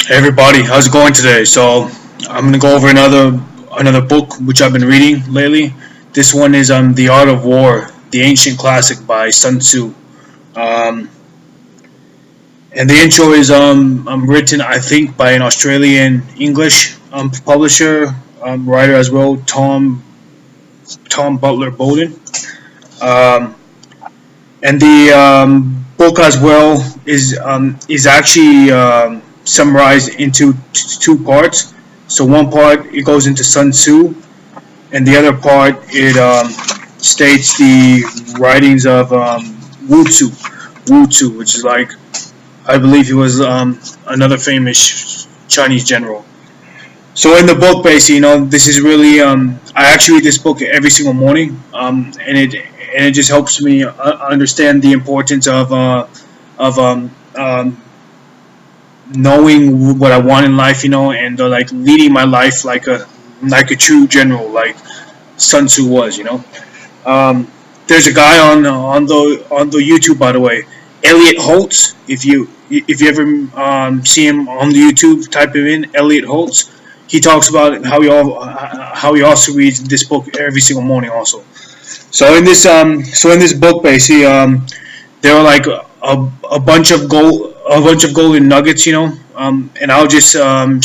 Hey everybody, how's it going today? So I'm gonna go over another book which I've been reading lately. This one is The Art of War, the ancient classic by Sun Tzu. Um, and the intro is written I think by an Australian English publisher, writer as well, Tom Butler Bowden. Um, and the book as well is actually summarized into two parts. So one part it goes into Sun Tzu, and the other part it states the writings of Wu Tzu, which is like I believe he was another famous Chinese general. So in the book, basically, this is really I actually read this book every single morning, and it just helps me understand the importance of knowing what I want in life, and like leading my life like a true general, like Sun Tzu was. There's a guy on the YouTube, by the way, Elliot Holtz. If you ever see him on the YouTube, type him in, Elliot Holtz. He talks about how he also reads this book every single morning, also. So in this book, basically, there are like a bunch of golden nuggets, and I'll just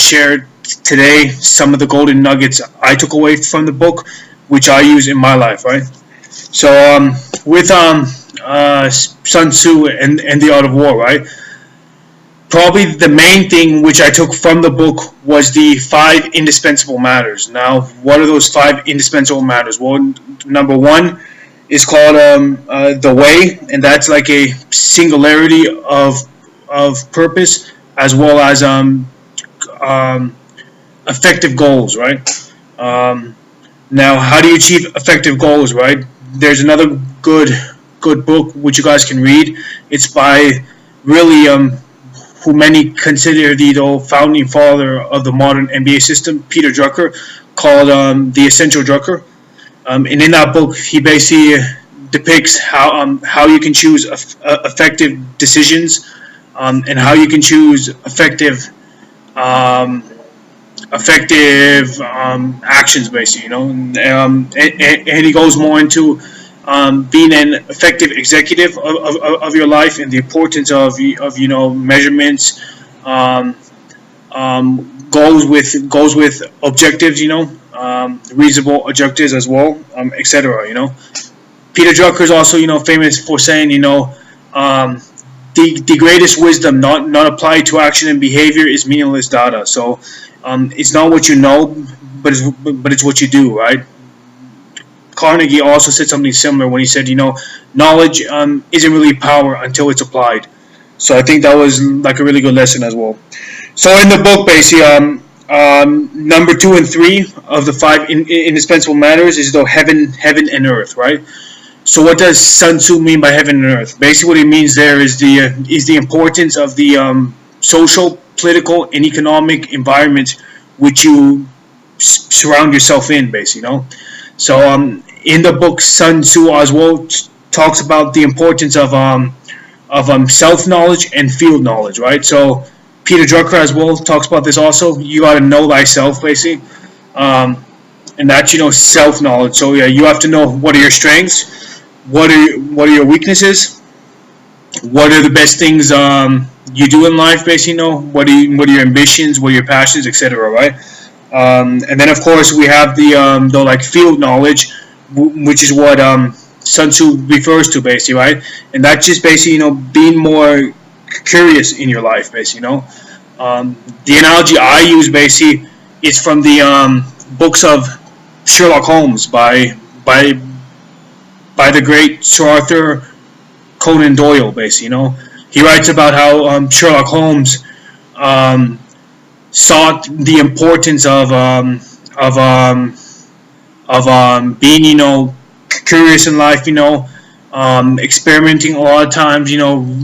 share today some of the golden nuggets I took away from the book, which I use in my life, right? So with Sun Tzu and the Art of War, right? Probably the main thing which I took from the book was the five indispensable matters. Now, what are those five indispensable matters? Well, number one is called the way, and that's like a singularity of purpose as well as effective goals, right? Now, how do you achieve effective goals, right? There's another good book which you guys can read. It's by really who many consider the founding father of the modern NBA system, Peter Drucker, called The Essential Drucker. And in that book, he basically depicts how you can choose effective decisions, and how you can choose effective actions, basically. And he goes more into being an effective executive of your life, and the importance of measurements, goals with objectives, reasonable objectives as well, etc. Peter Drucker is also famous for saying the greatest wisdom not applied to action and behavior is meaningless data. So it's not what you know, but it's what you do, right? Carnegie also said something similar when he said, knowledge isn't really power until it's applied. So I think that was like a really good lesson as well. So in the book, basically, number 2 and 3 of the five indispensable matters is heaven and earth, right? So what does Sun Tzu mean by heaven and earth? Basically, what he means there is the importance of the social, political, and economic environment which you surround yourself in, basically. So in the book, Sun Tzu as well talks about the importance of self-knowledge and field knowledge, right? So Peter Drucker as well talks about this also. You got to know thyself, basically, and that's self-knowledge. So yeah, you have to know what are your strengths, what are your weaknesses, what are the best things you do in life, basically. What are your ambitions, what are your passions, etc. Right? And then of course we have the like field knowledge, which is what Sun Tzu refers to, basically, right? And that's just basically being more curious in your life, basically. The analogy I use basically is from the books of Sherlock Holmes by the great Sir Arthur Conan Doyle, basically. He writes about how Sherlock Holmes sought the importance of being curious in life, experimenting a lot of times,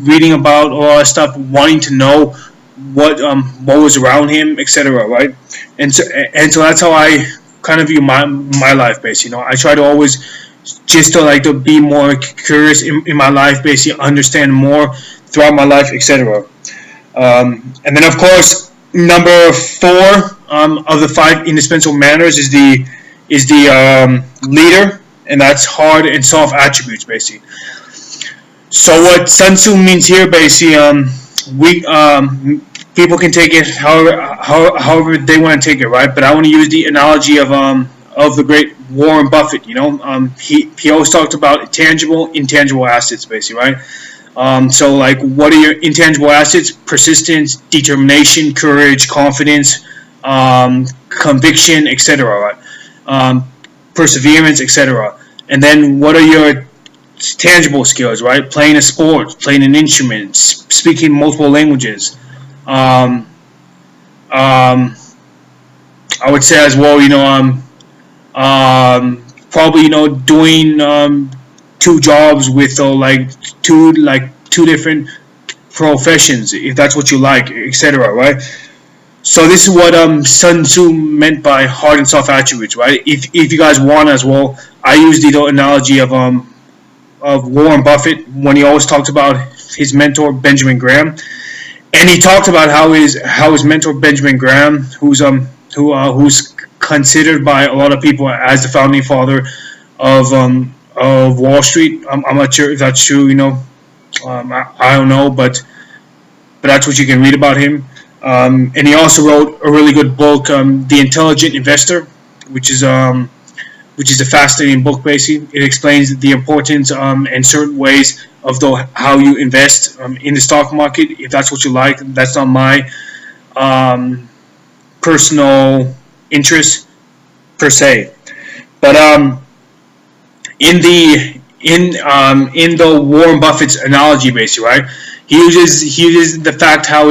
reading about a lot of stuff, wanting to know what was around him, etc. Right? And so that's how I kind of view my life, basically. I try to always just to be more curious in my life, basically understand more throughout my life, etc. And then of course Number four of the five indispensable manners is the leader, and that's hard and soft attributes, basically. So what Sun Tzu means here, basically, we people can take it however they want to take it, right? But I want to use the analogy of the great Warren Buffett. He always talked about tangible, intangible assets, basically, right? So like, what are your intangible assets? Persistence, determination, courage, confidence, conviction, etc. Right? Perseverance, etc. And then what are your tangible skills? Right? Playing a sport, playing an instrument, speaking multiple languages. Um, um, I would say as well, probably doing two jobs with two different professions, if that's what you like, etc. Right? So this is what Sun Tzu meant by hard and soft attributes, right? If you guys want as well, I use the analogy of Warren Buffett when he always talks about his mentor Benjamin Graham, and he talked about how his mentor Benjamin Graham, who's considered by a lot of people as the founding father of Wall Street. I'm not sure if that's true. I don't know, but that's what you can read about him. And he also wrote a really good book, The Intelligent Investor, which is a fascinating book. Basically, it explains the importance and certain ways of how you invest in the stock market. If that's what you like, that's not my personal interest per se. But in the Warren Buffett's analogy, basically, right? He uses the fact how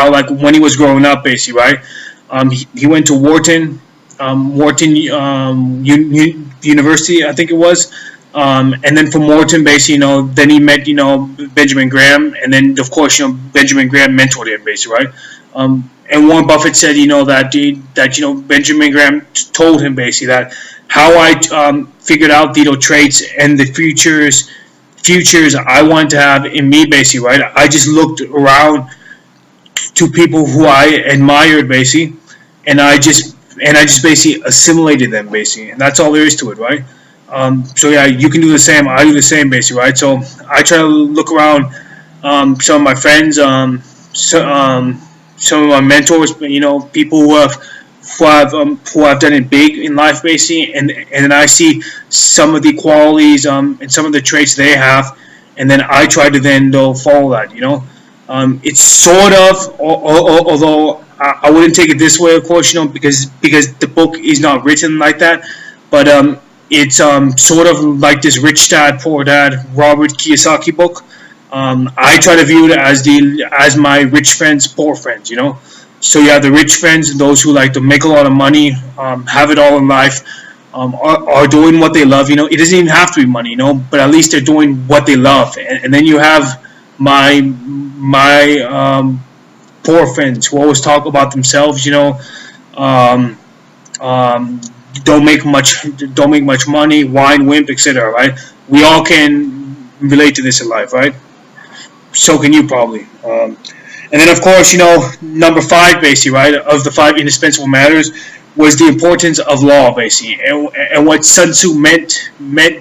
like when he was growing up, basically, right? He went to Wharton University, I think it was, and then from Wharton, basically, then he met Benjamin Graham, and then of course Benjamin Graham mentored him, basically, right? And Warren Buffett said, that Benjamin Graham told him basically that how I figured out the traits and the futures I wanted to have in me, basically, right? I just looked around to people who I admired, basically, and I just basically assimilated them, basically, and that's all there is to it, right? So yeah, you can do the same. I do the same, basically, right? So I try to look around some of my friends, some of my mentors, people who have done it big in life, basically, and then I see some of the qualities and some of the traits they have, and then I try to then follow that. It's sort of, although I wouldn't take it this way, of course, because the book is not written like that, but it's sort of like this Rich Dad Poor Dad Robert Kiyosaki book. I try to view it as my rich friends, poor friends. So yeah, the rich friends, those who like to make a lot of money, have it all in life, are doing what they love. It doesn't even have to be money, but at least they're doing what they love. And then you have my poor friends who always talk about themselves. Um, don't make much money, wine, wimp, etc. Right? We all can relate to this in life, right? So can you probably. And then of course, number five, basically, right, of the five indispensable matters was the importance of law, basically, and what Sun Tzu meant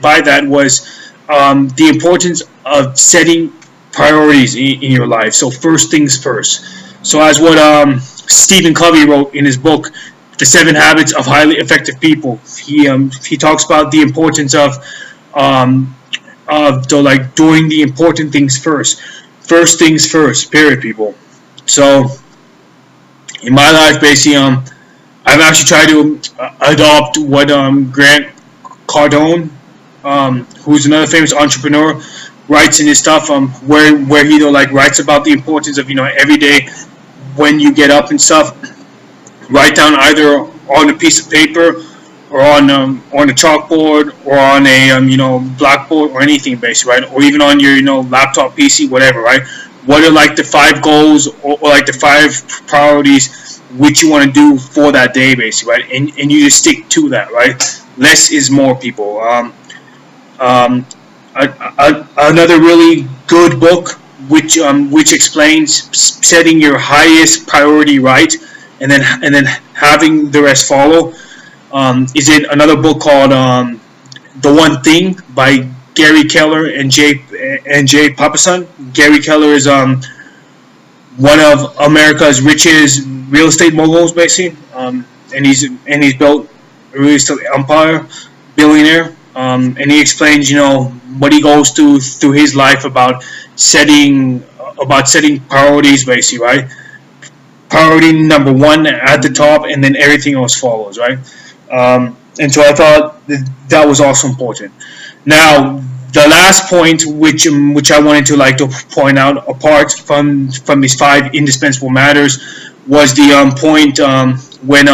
by that was the importance of setting priorities in your life. So first things first. So as what Stephen Covey wrote in his book, The 7 Habits of Highly Effective People, he talks about the importance of doing the important things first. First things first, period, people. So in my life, basically, I've actually tried to adopt what Grant Cardone, who's another famous entrepreneur, writes in his stuff, where he writes about the importance of every day when you get up and stuff, write down either on a piece of paper or on a chalkboard or on a blackboard or anything, basically, right? Or even on your laptop, PC, whatever, right? What are like the 5 goals or like the 5 priorities which you want to do for that day, basically, right? And you just stick to that, right? Less is more, people. Another really good book which explains setting your highest priority right, and then having the rest follow. Is in another book called The One Thing by Gary Keller and Jay Papasan. Gary Keller is one of America's richest real estate moguls, basically, and he's built a real estate empire, billionaire, and he explains, what he goes through his life about setting priorities, basically, right? Priority number one at the top, and then everything else follows, right? And so I thought that was also important. Now, the last point, which I wanted to point out, apart from these 5 indispensable matters, was the point when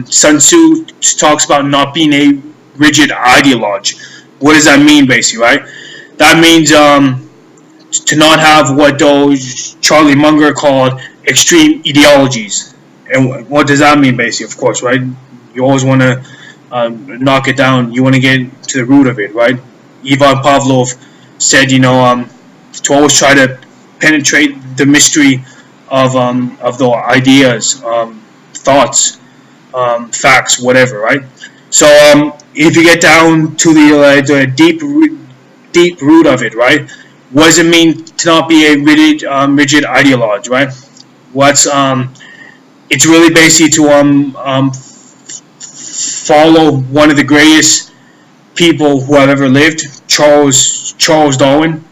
Sun Tzu talks about not being a rigid ideologue. What does that mean, basically, right? That means to not have what those Charlie Munger called extreme ideologies. And what does that mean, basically? Of course, right? You always want to knock it down. You want to get to the root of it, right? Ivan Pavlov said, to always try to penetrate the mystery of the ideas, thoughts, facts, whatever, right? So if you get down to the deep root of it, right? What does it mean to not be a rigid ideologue, right? It's really basically to follow one of the greatest people who have ever lived, Charles Darwin,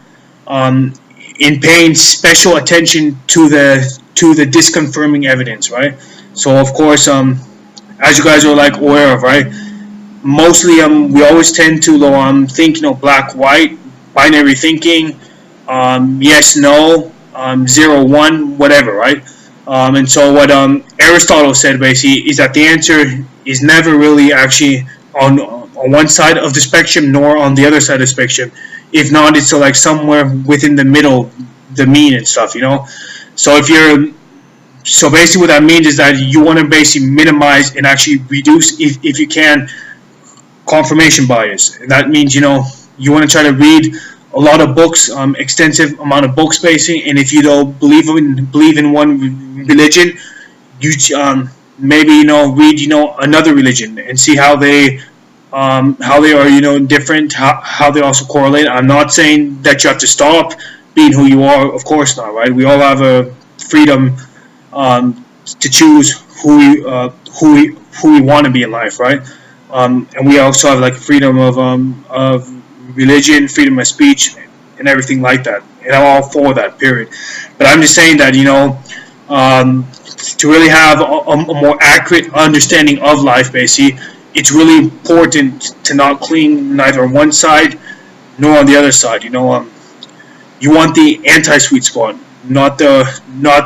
in paying special attention to the disconfirming evidence, right? So of course, as you guys are aware of, right? Mostly, we always tend to think, black, white, binary thinking, yes, no, 0, 1, whatever, right? And so what Aristotle said basically is that the answer is never really actually on one side of the spectrum nor on the other side of the spectrum. If not, it's somewhere within the middle, the mean and stuff, So so basically what that means is that you want to basically minimize and actually reduce, if you can, confirmation bias. And that means, you want to try to read a lot of books, extensive amount of books, basically. And if you don't believe in one religion, you maybe read another religion and see how they are different, how they also correlate. I'm not saying that you have to stop being who you are, of course not, right? We all have a freedom to choose who we want to be in life, right? And we also have freedom of religion, freedom of speech, and everything like that. And I'm all for that, period. But I'm just saying that to really have a more accurate understanding of life, basically, it's really important to not cling neither on one side nor on the other side. You want the anti-sweet spot, not the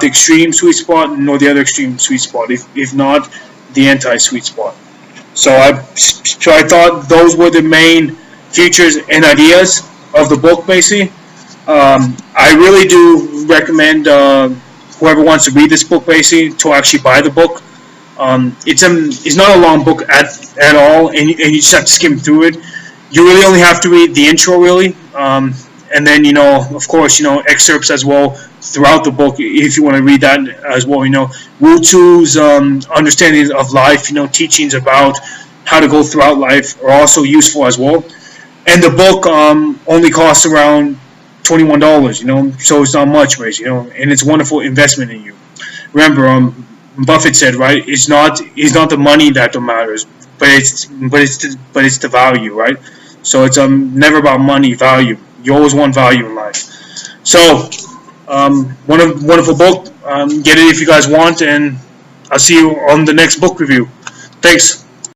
extreme sweet spot, nor the other extreme sweet spot. If not, the anti-sweet spot. So I thought those were the main features and ideas of the book, basically. I really do recommend whoever wants to read this book, basically, to actually buy the book. It's not a long book at all, and you just have to skim through it. You really only have to read the intro, really, and then of course, excerpts as well throughout the book if you want to read that as well. Wu Tzu's understanding of life, teachings about how to go throughout life are also useful as well. And the book only costs around $21, so it's not much, basically, and it's a wonderful investment in you. Remember, Buffett said, right? It's not the money that matters, but it's the value, right? So it's never about money, value. You always want value in life. So, wonderful book. Get it if you guys want, and I'll see you on the next book review. Thanks.